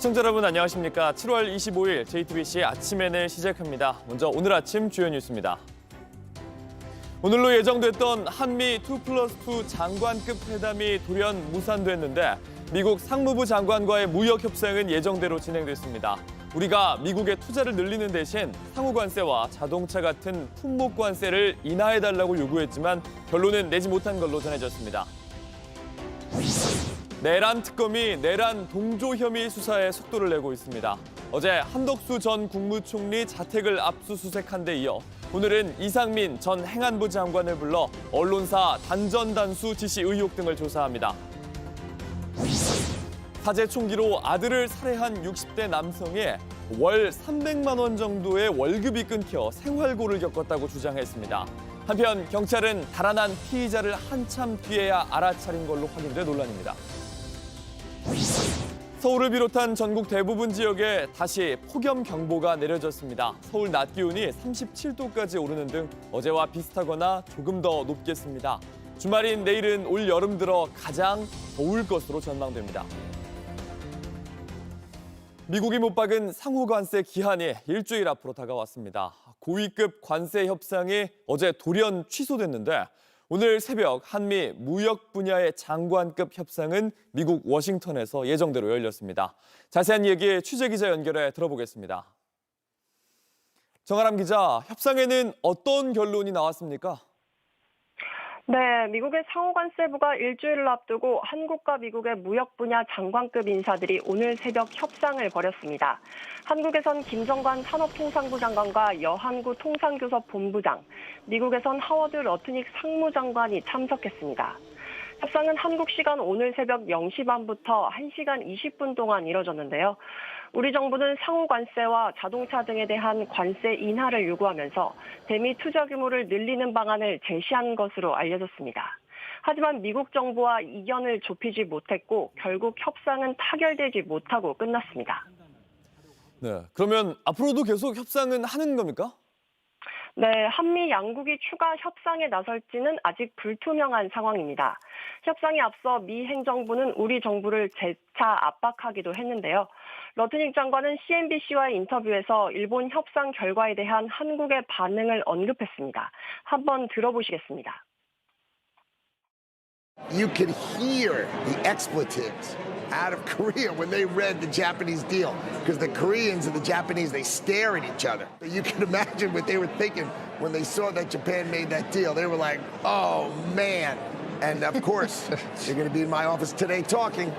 시청자 여러분 안녕하십니까. 7월 25일 JTBC 아침엔을 시작합니다. 먼저 오늘 아침 주요 뉴스입니다. 오늘로 예정됐던 한미 2+2 장관급 회담이 돌연 무산됐는데 미국 상무부 장관과의 무역 협상은 예정대로 진행됐습니다. 우리가 미국의 투자를 늘리는 대신 상호 관세와 자동차 같은 품목 관세를 인하해달라고 요구했지만 결론은 내지 못한 걸로 전해졌습니다. 내란 특검이 내란 동조 혐의 수사에 속도를 내고 있습니다. 어제 한덕수 전 국무총리 자택을 압수수색한 데 이어 오늘은 이상민 전 행안부 장관을 불러 언론사 단전단수 지시 의혹 등을 조사합니다. 사제 총기로 아들을 살해한 60대 남성이 월 300만 원 정도의 월급이 끊겨 생활고를 겪었다고 주장했습니다. 한편 경찰은 달아난 피의자를 한참 뒤에야 알아차린 걸로 확인돼 논란입니다. 서울을 비롯한 전국 대부분 지역에 다시 폭염경보가 내려졌습니다. 서울 낮 기온이 37도까지 오르는 등 어제와 비슷하거나 조금 더 높겠습니다. 주말인 내일은 올 여름 들어 가장 더울 것으로 전망됩니다. 미국이 못 박은 상호 관세 기한이 일주일 앞으로 다가왔습니다. 고위급 관세 협상이 어제 돌연 취소됐는데 오늘 새벽 한미 무역 분야의 장관급 협상은 미국 워싱턴에서 예정대로 열렸습니다. 자세한 얘기 취재기자 연결해 들어보겠습니다. 정아람 기자, 협상에는 어떤 결론이 나왔습니까? 네, 미국의 상호관세부가 일주일을 앞두고 한국과 미국의 무역 분야 장관급 인사들이 오늘 새벽 협상을 벌였습니다. 한국에선 김정관 산업통상부 장관과 여한구 통상교섭 본부장, 미국에선 하워드 러트닉 상무장관이 참석했습니다. 협상은 한국 시간 오늘 새벽 0시 반부터 1시간 20분 동안 이뤄졌는데요. 우리 정부는 상호 관세와 자동차 등에 대한 관세 인하를 요구하면서 대미 투자 규모를 늘리는 방안을 제시한 것으로 알려졌습니다. 하지만 미국 정부와 이견을 좁히지 못했고 결국 협상은 타결되지 못하고 끝났습니다. 네, 그러면 앞으로도 계속 협상은 하는 겁니까? 네, 한미 양국이 추가 협상에 나설지는 아직 불투명한 상황입니다. 협상에 앞서 미 행정부는 우리 정부를 재차 압박하기도 했는데요. 러트닉 장관은 CNBC와의 인터뷰에서 일본 협상 결과에 대한 한국의 반응을 언급했습니다. 한번 들어보시겠습니다. You could hear the expletives out of Korea when they read the Japanese deal, because the Koreans and the Japanese, they stare at each other. You can imagine what they were thinking when they saw that Japan made that deal. They were like, oh, man. And of course, you're going to be in my office today talking.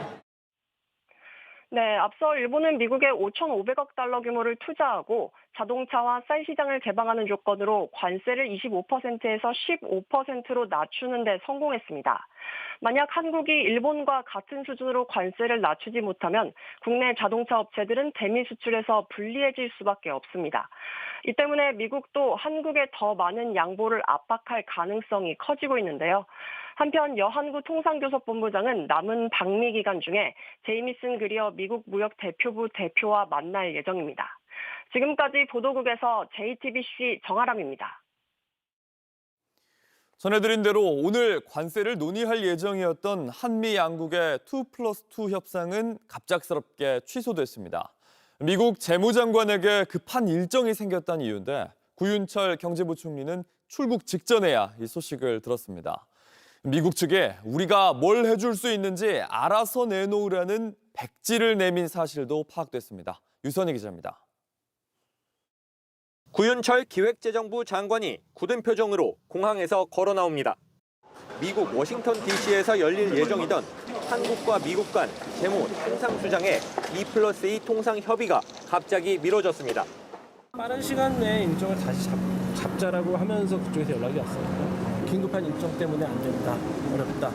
네, 앞서 일본은 미국에 5,500억 달러 규모를 투자하고 자동차와 쌀 시장을 개방하는 조건으로 관세를 25%에서 15%로 낮추는 데 성공했습니다. 만약 한국이 일본과 같은 수준으로 관세를 낮추지 못하면 국내 자동차 업체들은 대미 수출에서 불리해질 수밖에 없습니다. 이 때문에 미국도 한국에 더 많은 양보를 압박할 가능성이 커지고 있는데요. 한편 여한구 통상교섭본부장은 남은 방미 기간 중에 제이미슨 그리어 미국 무역 대표부 대표와 만날 예정입니다. 지금까지 보도국에서 JTBC 정아람입니다. 전해드린 대로 오늘 관세를 논의할 예정이었던 한미 양국의 2+2 협상은 갑작스럽게 취소됐습니다. 미국 재무장관에게 급한 일정이 생겼다는 이유인데 구윤철 경제부총리는 출국 직전에야 이 소식을 들었습니다. 미국 측에 우리가 뭘 해줄 수 있는지 알아서 내놓으라는 백지를 내민 사실도 파악됐습니다. 유선희 기자입니다. 구윤철 기획재정부 장관이 굳은 표정으로 공항에서 걸어 나옵니다. 미국 워싱턴 DC에서 열릴 예정이던 한국과 미국 간 재무 통상수장의 2+2 통상 협의가 갑자기 미뤄졌습니다. 빠른 시간 내에 일정을 다시 잡자라고 하면서 그쪽에서 연락이 왔어요. 긴급한 일정 때문에 안 된다, 어렵다.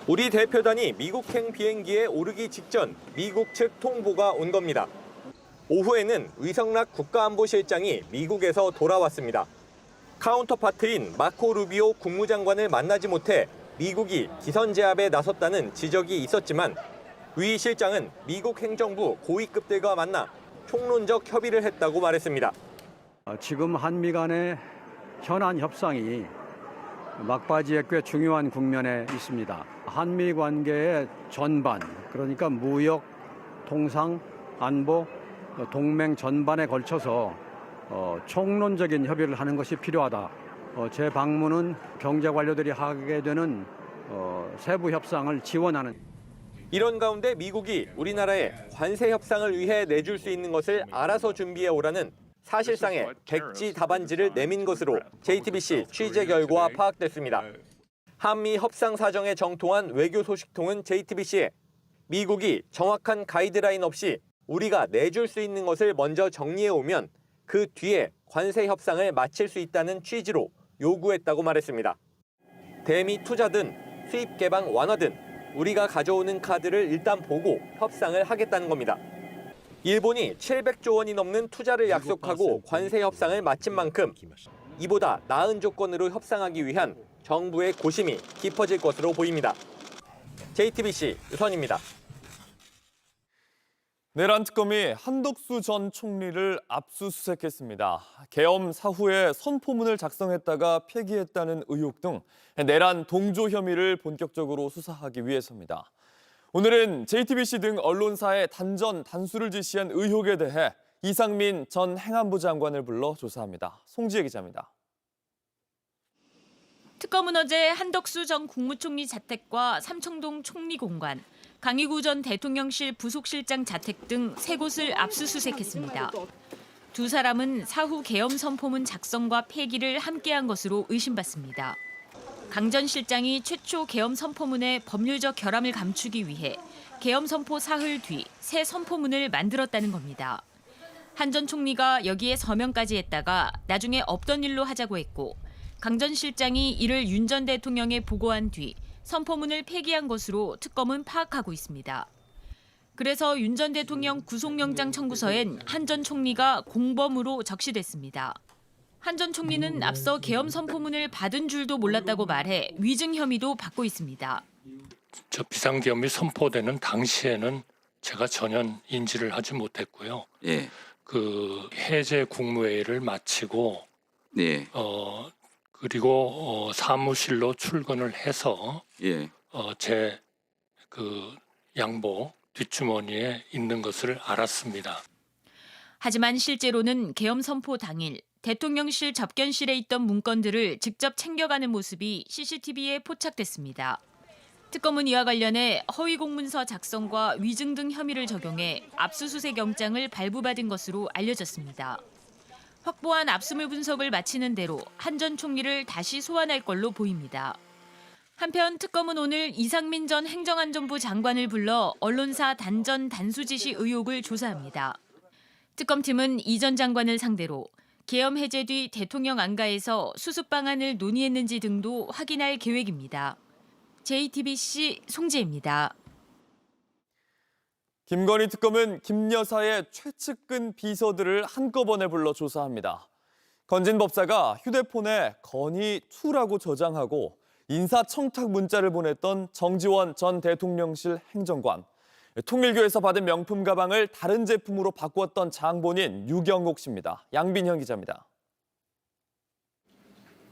우리 대표단이 미국행 비행기에 오르기 직전 미국 측 통보가 온 겁니다. 오후에는 의성락 국가안보실장이 미국에서 돌아왔습니다. 카운터파트인 마코 루비오 국무장관을 만나지 못해 미국이 기선제압에 나섰다는 지적이 있었지만 위 실장은 미국 행정부 고위급들과 만나 총론적 협의를 했다고 말했습니다. 지금 한미 간의 현안 협상이 막바지에 꽤 중요한 국면에 있습니다. 한미 관계의 전반, 그러니까 무역, 통상, 안보, 동맹 전반에 걸쳐서 총론적인 협의를 하는 것이 필요하다. 제 방문은 경제 관료들이 하게 되는 세부 협상을 지원하는. 이런 가운데 미국이 우리나라에 관세 협상을 위해 내줄 수 있는 것을 알아서 준비해 오라는 사실상의 백지 답안지를 내민 것으로 JTBC 취재 결과 파악됐습니다. 한미 협상 사정에 정통한 외교 소식통은 JTBC에 미국이 정확한 가이드라인 없이 우리가 내줄 수 있는 것을 먼저 정리해 오면 그 뒤에 관세 협상을 마칠 수 있다는 취지로 요구했다고 말했습니다. 대미 투자든 수입 개방 완화든 우리가 가져오는 카드를 일단 보고 협상을 하겠다는 겁니다. 일본이 700조 원이 넘는 투자를 약속하고 관세 협상을 마친 만큼 이보다 나은 조건으로 협상하기 위한 정부의 고심이 깊어질 것으로 보입니다. JTBC 유선입니다. 내란 특검이 한덕수 전 총리를 압수수색했습니다. 계엄 사후에 선포문을 작성했다가 폐기했다는 의혹 등 내란 동조 혐의를 본격적으로 수사하기 위해서입니다. 오늘은 JTBC 등 언론사에 단수를 지시한 의혹에 대해 이상민 전 행안부 장관을 불러 조사합니다. 송지혜 기자입니다. 특검은 어제 한덕수 전 국무총리 자택과 삼청동 총리 공관, 강희구 전 대통령실 부속실장 자택 등 3곳을 압수수색했습니다. 두 사람은 사후 계엄 선포문 작성과 폐기를 함께한 것으로 의심받습니다. 강 전 실장이 최초 계엄 선포문의 법률적 결함을 감추기 위해 계엄 선포 사흘 뒤 새 선포문을 만들었다는 겁니다. 한 전 총리가 여기에 서명까지 했다가 나중에 없던 일로 하자고 했고 강 전 실장이 이를 윤 전 대통령에 보고한 뒤 선포문을 폐기한 것으로 특검은 파악하고 있습니다. 그래서 윤 전 대통령 구속영장 청구서엔 한 전 총리가 공범으로 적시됐습니다. 한 전 총리는 앞서 계엄 선포문을 받은 줄도 몰랐다고 말해 위증 혐의도 받고 있습니다. 저 비상계엄이 선포되는 당시에는 제가 전혀 인지를 하지 못했고요. 예. 그 해제 국무회의를 마치고 예. 그리고 사무실로 출근을 해서 예. 제 그 양복 뒷주머니에 있는 것을 알았습니다. 하지만 실제로는 계엄 선포 당일 대통령실 접견실에 있던 문건들을 직접 챙겨가는 모습이 CCTV에 포착됐습니다. 특검은 이와 관련해 허위 공문서 작성과 위증 등 혐의를 적용해 압수수색 영장을 발부받은 것으로 알려졌습니다. 확보한 압수물 분석을 마치는 대로 한 전 총리를 다시 소환할 걸로 보입니다. 한편 특검은 오늘 이상민 전 행정안전부 장관을 불러 언론사 단수 지시 의혹을 조사합니다. 특검팀은 이 전 장관을 상대로 계엄 해제 뒤 대통령 안가에서 수습 방안을 논의했는지 등도 확인할 계획입니다. JTBC 송지혜입니다. 김건희 특검은 김 여사의 최측근 비서들을 한꺼번에 불러 조사합니다. 건진 법사가 휴대폰에 건희2라고 저장하고 인사청탁 문자를 보냈던 정지원 전 대통령실 행정관, 통일교에서 받은 명품 가방을 다른 제품으로 바꾸었던 장본인 유경옥 씨입니다. 양빈현 기자입니다.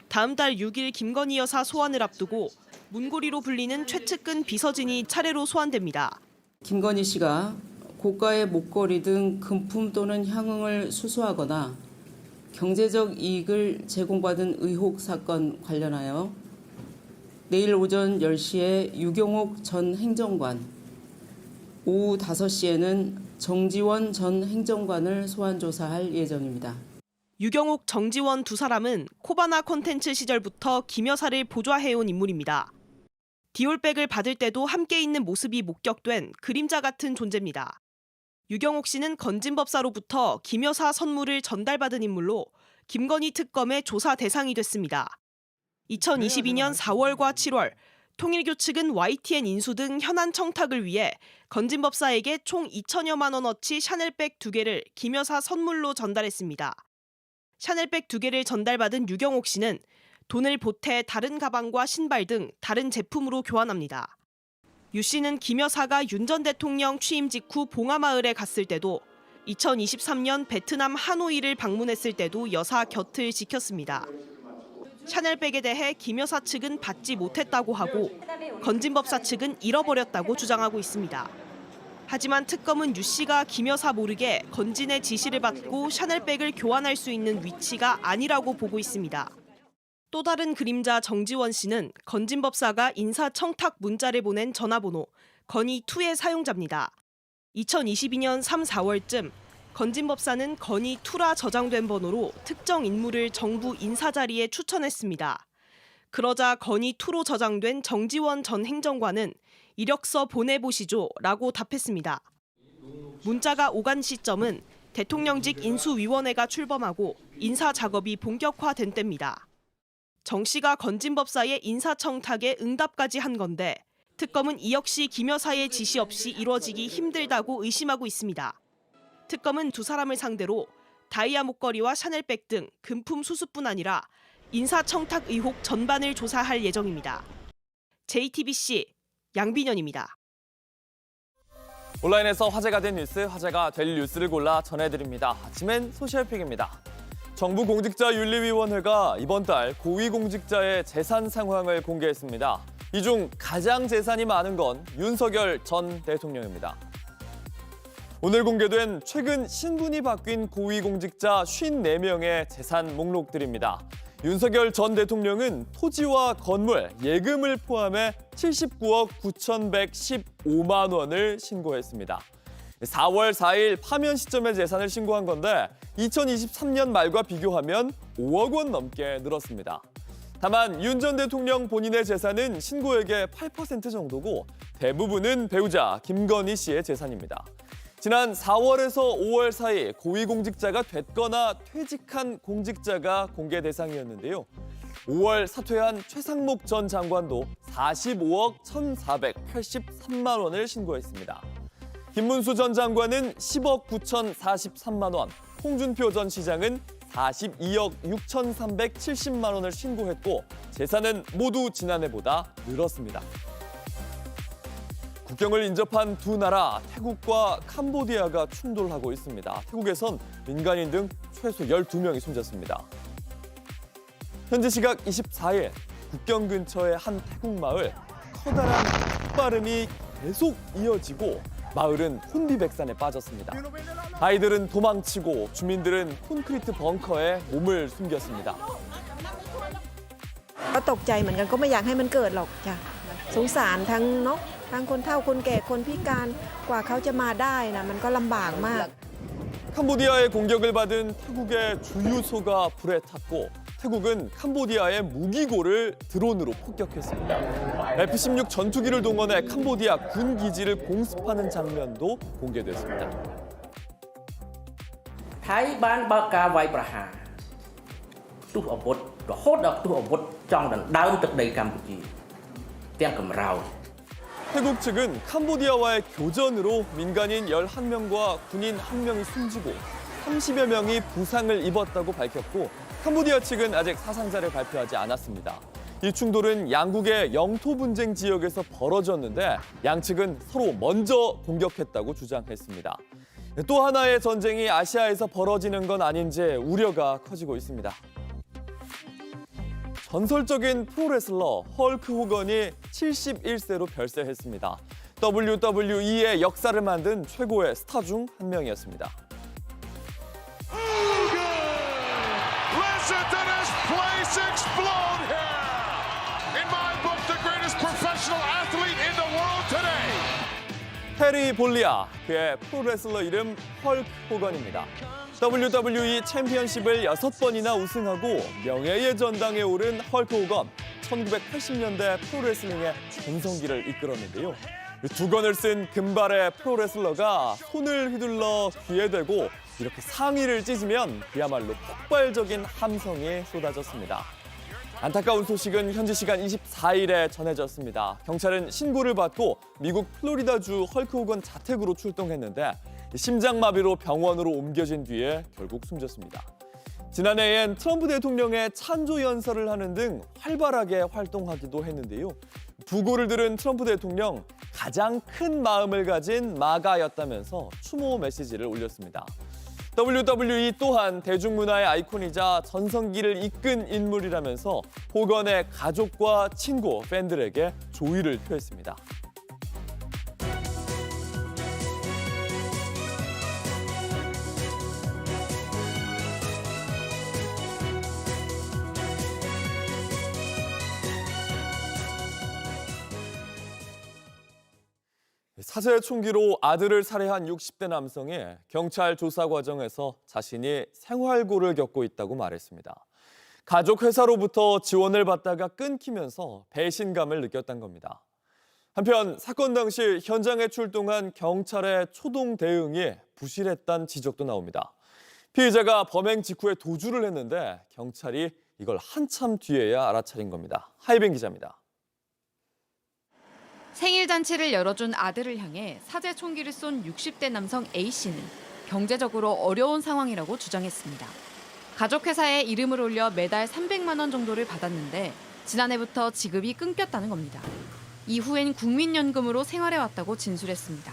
다음 달 6일 김건희 여사 소환을 앞두고 문고리로 불리는 최측근 비서진이 차례로 소환됩니다. 김건희 씨가 고가의 목걸이 등 금품 또는 향응을 수수하거나 경제적 이익을 제공받은 의혹 사건 관련하여 내일 오전 10시에 유경옥 전 행정관, 오후 5시에는 정지원 전 행정관을 소환 조사할 예정입니다. 유경옥, 정지원 두 사람은 코바나 콘텐츠 시절부터 김 여사를 보좌해온 인물입니다. 디올백을 받을 때도 함께 있는 모습이 목격된 그림자 같은 존재입니다. 유경옥 씨는 건진법사로부터 김 여사 선물을 전달받은 인물로 김건희 특검의 조사 대상이 됐습니다. 2022년 4월과 7월, 통일교 측은 YTN 인수 등 현안 청탁을 위해 건진법사에게 총 2천여만 원어치 샤넬백 2개를 김 여사 선물로 전달했습니다. 샤넬백 2개를 전달받은 유경옥 씨는 돈을 보태 다른 가방과 신발 등 다른 제품으로 교환합니다. 유 씨는 김 여사가 윤 전 대통령 취임 직후 봉하마을에 갔을 때도 2023년 베트남 하노이를 방문했을 때도 여사 곁을 지켰습니다. 샤넬백에 대해 김 여사 측은 받지 못했다고 하고 건진법사 측은 잃어버렸다고 주장하고 있습니다. 하지만 특검은 유 씨가 김 여사 모르게 건진의 지시를 받고 샤넬백을 교환할 수 있는 위치가 아니라고 보고 있습니다. 또 다른 그림자 정지원 씨는 건진 법사가 인사청탁 문자를 보낸 전화번호 건의2의 사용자입니다. 2022년 3, 4월쯤 건진 법사는 건의2라 저장된 번호로 특정 인물을 정부 인사 자리에 추천했습니다. 그러자 건의2로 저장된 정지원 전 행정관은 이력서 보내보시죠라고 답했습니다. 문자가 오간 시점은 대통령직 인수위원회가 출범하고 인사 작업이 본격화된 때입니다. 정 씨가 건진 법사의 인사청탁에 응답까지 한 건데 특검은 이 역시 김 여사의 지시 없이 이루어지기 힘들다고 의심하고 있습니다. 특검은 두 사람을 상대로 다이아 목걸이와 샤넬백 등 금품 수수뿐 아니라 인사청탁 의혹 전반을 조사할 예정입니다. JTBC 양빈현입니다. 온라인에서 화제가 된 뉴스, 화제가 될 뉴스를 골라 전해드립니다. 아침엔 소셜픽입니다. 정부 공직자윤리위원회가 이번 달 고위공직자의 재산 상황을 공개했습니다. 이 중 가장 재산이 많은 건 윤석열 전 대통령입니다. 오늘 공개된 최근 신분이 바뀐 고위공직자 54명의 재산 목록들입니다. 윤석열 전 대통령은 토지와 건물, 예금을 포함해 79억 9,115만 원을 신고했습니다. 4월 4일 파면 시점의 재산을 신고한 건데 2023년 말과 비교하면 5억 원 넘게 늘었습니다. 다만 윤 전 대통령 본인의 재산은 신고액의 8% 정도고 대부분은 배우자 김건희 씨의 재산입니다. 지난 4월에서 5월 사이 고위공직자가 됐거나 퇴직한 공직자가 공개 대상이었는데요. 5월 사퇴한 최상목 전 장관도 45억 1,483만 원을 신고했습니다. 김문수 전 장관은 10억 9,043만 원, 홍준표 전 시장은 42억 6,370만 원을 신고했고 재산은 모두 지난해보다 늘었습니다. 국경을 인접한 두 나라 태국과 캄보디아가 충돌하고 있습니다. 태국에선 민간인 등 최소 12명이 숨졌습니다. 현지 시각 24일 국경 근처의 한 태국 마을, 커다란 폭발음이 계속 이어지고 마을은 혼비백산에 빠졌습니다. 아이들은 도망치고 주민들은 콘크리트 벙커에 몸을 숨겼습니다. ตกใจเหมือนกันก็ไม่อยากให้มันเกิดหรอกจ้ะสงสารทั้งเนาะทั้งคนเฒ่าคนแก่คนพิการกว่าเขาจะมาได้นะมันก็ลำบากมาก 캄보디아의 공격을 받은 태국의 주유소가 불에 탔고 태국은 캄보디아의 무기고를 드론으로 폭격했습니다. F-16 전투기를 동원해 캄보디아 군 기지를 공습하는 장면도 공개됐습니다. ថៃបានបើកការវាយប្រហារទោះអាវុធរហូតដល់ទោះអាវុធចង់ដណ្ដើមទឹកដីកម្ពុជាទាំងកំរោល 태국 측은 캄보디아와의 교전으로 민간인 11명과 군인 1명이 숨지고 30여 명이 부상을 입었다고 밝혔고 캄보디아 측은 아직 사상자를 발표하지 않았습니다. 이 충돌은 양국의 영토 분쟁 지역에서 벌어졌는데 양측은 서로 먼저 공격했다고 주장했습니다. 또 하나의 전쟁이 아시아에서 벌어지는 건 아닌지 우려가 커지고 있습니다. 전설적인 프로레슬러 헐크 호건이 71세로 별세했습니다. WWE의 역사를 만든 최고의 스타 중 한 명이었습니다. Listen to this place explode here! In my book, the greatest professional athlete in the world today! 테리 볼리아, 그의 프로레슬러 이름 헐크 호건입니다. WWE 챔피언십을 6번이나 우승하고 명예의 전당에 오른 헐크 호건, 1980년대 프로레슬링의 전성기를 이끌었는데요. 두 건을 쓴 금발의 프로레슬러가 손을 휘둘러 귀에 대고 이렇게 상의를 찢으면 그야말로 폭발적인 함성이 쏟아졌습니다. 안타까운 소식은 현지 시간 24일에 전해졌습니다. 경찰은 신고를 받고 미국 플로리다주 헐크 호건 자택으로 출동했는데 심장마비로 병원으로 옮겨진 뒤에 결국 숨졌습니다. 지난해엔 트럼프 대통령의 찬조 연설을 하는 등 활발하게 활동하기도 했는데요. 부고를 들은 트럼프 대통령, 가장 큰 마음을 가진 마가였다면서 추모 메시지를 올렸습니다. WWE 또한 대중문화의 아이콘이자 전성기를 이끈 인물이라면서 호건의 가족과 친구, 팬들에게 조의를 표했습니다. 사제 총기로 아들을 살해한 60대 남성이 경찰 조사 과정에서 자신이 생활고를 겪고 있다고 말했습니다. 가족 회사로부터 지원을 받다가 끊기면서 배신감을 느꼈다는 겁니다. 한편 사건 당시 현장에 출동한 경찰의 초동 대응이 부실했다는 지적도 나옵니다. 피의자가 범행 직후에 도주를 했는데 경찰이 이걸 한참 뒤에야 알아차린 겁니다. 하이빈 기자입니다. 생일 잔치를 열어준 아들을 향해 사제 총기를 쏜 60대 남성 A씨는 경제적으로 어려운 상황이라고 주장했습니다. 가족 회사에 이름을 올려 매달 300만 원 정도를 받았는데 지난해부터 지급이 끊겼다는 겁니다. 이후엔 국민연금으로 생활해왔다고 진술했습니다.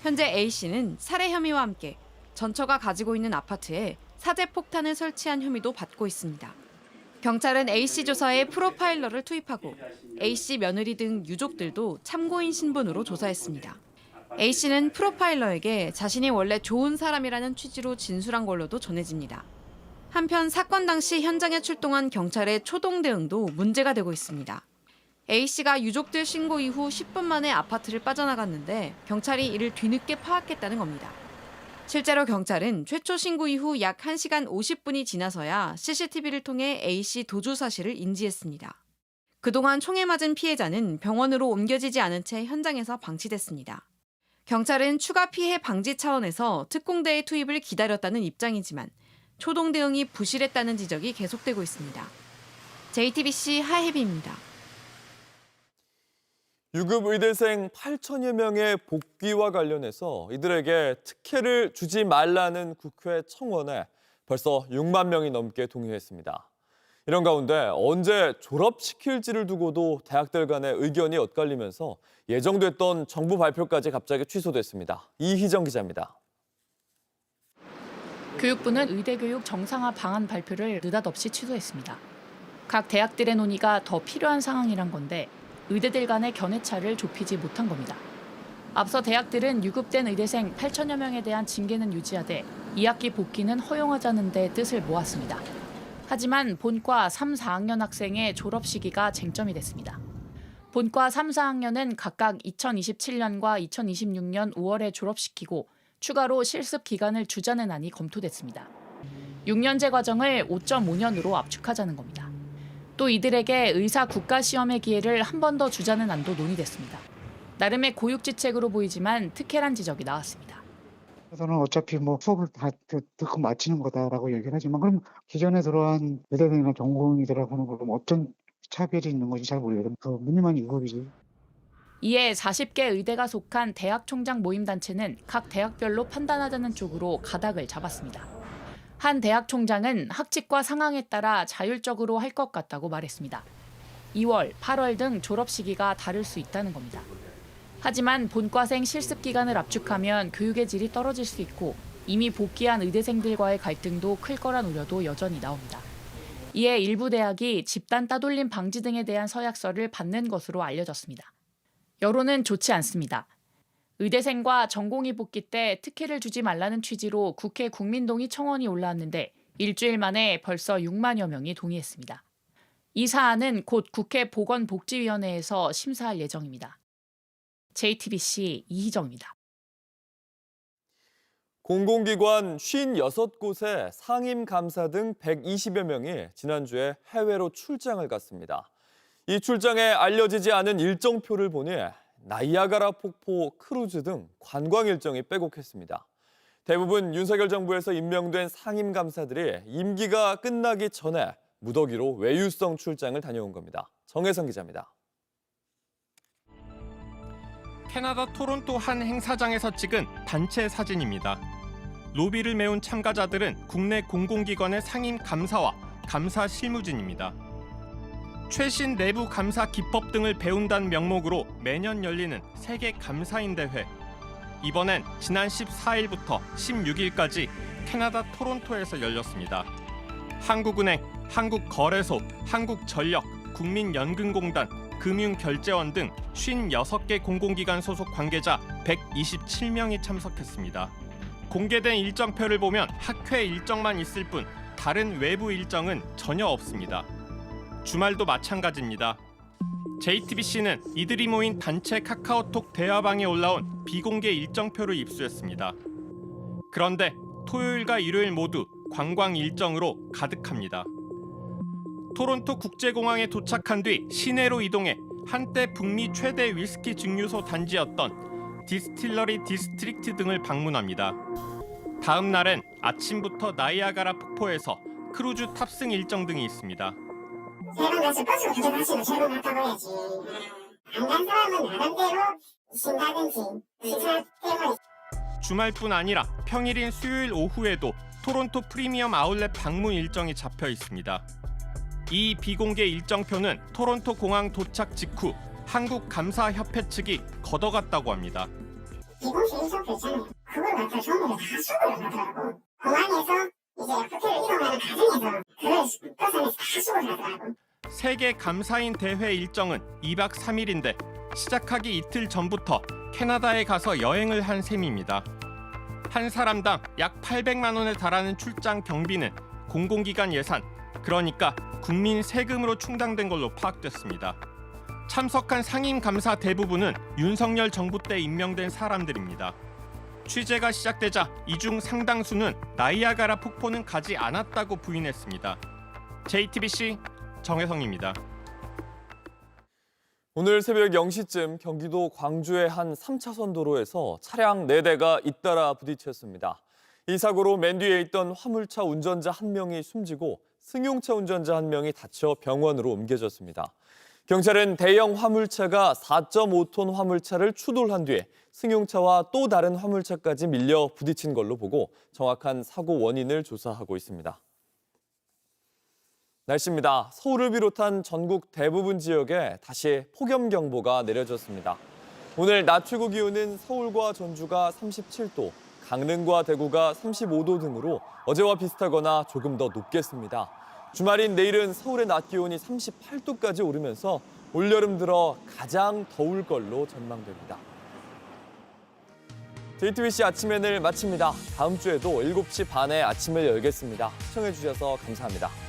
현재 A씨는 살해 혐의와 함께 전처가 가지고 있는 아파트에 사제 폭탄을 설치한 혐의도 받고 있습니다. 경찰은 A씨 조사에 프로파일러를 투입하고 A씨 며느리 등 유족들도 참고인 신분으로 조사했습니다. A씨는 프로파일러에게 자신이 원래 좋은 사람이라는 취지로 진술한 걸로도 전해집니다. 한편 사건 당시 현장에 출동한 경찰의 초동 대응도 문제가 되고 있습니다. A씨가 유족들 신고 이후 10분 만에 아파트를 빠져나갔는데 경찰이 이를 뒤늦게 파악했다는 겁니다. 실제로 경찰은 최초 신고 이후 약 1시간 50분이 지나서야 CCTV를 통해 A씨 도주 사실을 인지했습니다. 그동안 총에 맞은 피해자는 병원으로 옮겨지지 않은 채 현장에서 방치됐습니다. 경찰은 추가 피해 방지 차원에서 특공대의 투입을 기다렸다는 입장이지만 초동 대응이 부실했다는 지적이 계속되고 있습니다. JTBC 하혜빈입니다. 유급 의대생 8천여 명의 복귀와 관련해서 이들에게 특혜를 주지 말라는 국회 청원에 벌써 6만 명이 넘게 동의했습니다. 이런 가운데 언제 졸업시킬지를 두고도 대학들 간의 의견이 엇갈리면서 예정됐던 정부 발표까지 갑자기 취소됐습니다. 이희정 기자입니다. 교육부는 의대교육 정상화 방안 발표를 느닷없이 취소했습니다. 각 대학들의 논의가 더 필요한 상황이란 건데 의대들 간의 견해차를 좁히지 못한 겁니다. 앞서 대학들은 유급된 의대생 8천여 명에 대한 징계는 유지하되 2학기 복귀는 허용하자는 데 뜻을 모았습니다. 하지만 본과 3, 4학년 학생의 졸업 시기가 쟁점이 됐습니다. 본과 3, 4학년은 각각 2027년과 2026년 5월에 졸업시키고 추가로 실습 기간을 주자는 안이 검토됐습니다. 6년제 과정을 5.5년으로 압축하자는 겁니다. 또 이들에게 의사 국가시험의 기회를 한 번 더 주자는 안도 논의됐습니다. 나름의 고육지책으로 보이지만 특혜란 지적이 나왔습니다. 저는 어차피 수업을 다 듣고 마치는 거다라고 얘기를 하지만 그럼 기존에 들어간 의대생이나 전공의들하고는 그럼 어떤 차별이 있는 건지 잘 모르겠어요. 그 무늬만 유급이지. 이에 40개 의대가 속한 대학 총장 모임단체는 각 대학별로 판단하자는 쪽으로 가닥을 잡았습니다. 한 대학 총장은 학칙과 상황에 따라 자율적으로 할 것 같다고 말했습니다. 2월, 8월 등 졸업 시기가 다를 수 있다는 겁니다. 하지만 본과생 실습 기간을 압축하면 교육의 질이 떨어질 수 있고 이미 복귀한 의대생들과의 갈등도 클 거란 우려도 여전히 나옵니다. 이에 일부 대학이 집단 따돌림 방지 등에 대한 서약서를 받는 것으로 알려졌습니다. 여론은 좋지 않습니다. 의대생과 전공의 복귀 때 특혜를 주지 말라는 취지로 국회 국민동의 청원이 올라왔는데 일주일 만에 벌써 6만여 명이 동의했습니다. 이 사안은 곧 국회 보건복지위원회에서 심사할 예정입니다. JTBC 이희정입니다. 공공기관 56곳의 상임감사 등 120여 명이 지난주에 해외로 출장을 갔습니다. 이 출장에 알려지지 않은 일정표를 보니 나이아가라 폭포 크루즈 등 관광 일정이 빼곡했습니다. 대부분 윤석열 정부에서 임명된 상임감사들이 임기가 끝나기 전에 무더기로 외유성 출장을 다녀온 겁니다. 정혜성 기자입니다. 캐나다 토론토 한 행사장에서 찍은 단체 사진입니다. 로비를 메운 참가자들은 국내 공공기관의 상임감사와 감사 실무진입니다. 최신 내부 감사 기법 등을 배운다는 명목으로 매년 열리는 세계 감사인 대회. 이번엔 지난 14일부터 16일까지 캐나다 토론토에서 열렸습니다. 한국은행, 한국거래소, 한국전력, 국민연금공단, 금융결제원 등 56개 공공기관 소속 관계자 127명이 참석했습니다. 공개된 일정표를 보면 학회 일정만 있을 뿐 다른 외부 일정은 전혀 없습니다. 주말도 마찬가지입니다. JTBC는 이들이 모인 단체 카카오톡 대화방에 올라온 비공개 일정표를 입수했습니다. 그런데 토요일과 일요일 모두 관광 일정으로 가득합니다. 토론토 국제공항에 도착한 뒤 시내로 이동해 한때 북미 최대 위스키 증류소 단지였던 디스틸러리 디스트릭트 등을 방문합니다. 다음 날엔 아침부터 나이아가라 폭포에서 크루즈 탑승 일정 등이 있습니다. 세번 가서 버스 운전하시고 세번 갔다고 해야지. 안 간 사람은 나름대로 쉰다든지 기사 때문에. 주말뿐 아니라 평일인 수요일 오후에도 토론토 프리미엄 아울렛 방문 일정이 잡혀 있습니다. 이 비공개 일정표는 토론토 공항 도착 직후 한국감사협회 측이 걷어갔다고 합니다. 비공개 일정표 있잖아요. 그걸 갖다 전부 다 수급을 하더라고. 공항에서 이제 호텔을 이동하는 과정에서 그걸 버스에서 다 수급을 하더라고. 세계 감사인 대회 일정은 2박 3일인데 시작하기 이틀 전부터 캐나다에 가서 여행을 한 셈입니다. 한 사람당 약 800만 원에 달하는 출장 경비는 공공기관 예산, 그러니까 국민 세금으로 충당된 걸로 파악됐습니다. 참석한 상임감사 대부분은 윤석열 정부 때 임명된 사람들입니다. 취재가 시작되자 이 중 상당수는 나이아가라 폭포는 가지 않았다고 부인했습니다. JTBC 정혜성입니다. 오늘 새벽 0시쯤 경기도 광주의 한 3차선 도로에서 차량 4대가 잇따라 부딪혔습니다. 이 사고로 맨 뒤에 있던 화물차 운전자 1명이 숨지고 승용차 운전자 1명이 다쳐 병원으로 옮겨졌습니다. 경찰은 대형 화물차가 4.5톤 화물차를 추돌한 뒤에 승용차와 또 다른 화물차까지 밀려 부딪힌 걸로 보고 정확한 사고 원인을 조사하고 있습니다. 날씨입니다. 서울을 비롯한 전국 대부분 지역에 다시 폭염경보가 내려졌습니다. 오늘 낮 최고 기온은 서울과 전주가 37도, 강릉과 대구가 35도 등으로 어제와 비슷하거나 조금 더 높겠습니다. 주말인 내일은 서울의 낮 기온이 38도까지 오르면서 올여름 들어 가장 더울 걸로 전망됩니다. JTBC 아침엔을 마칩니다. 다음 주에도 7시 반에 아침을 열겠습니다. 시청해주셔서 감사합니다.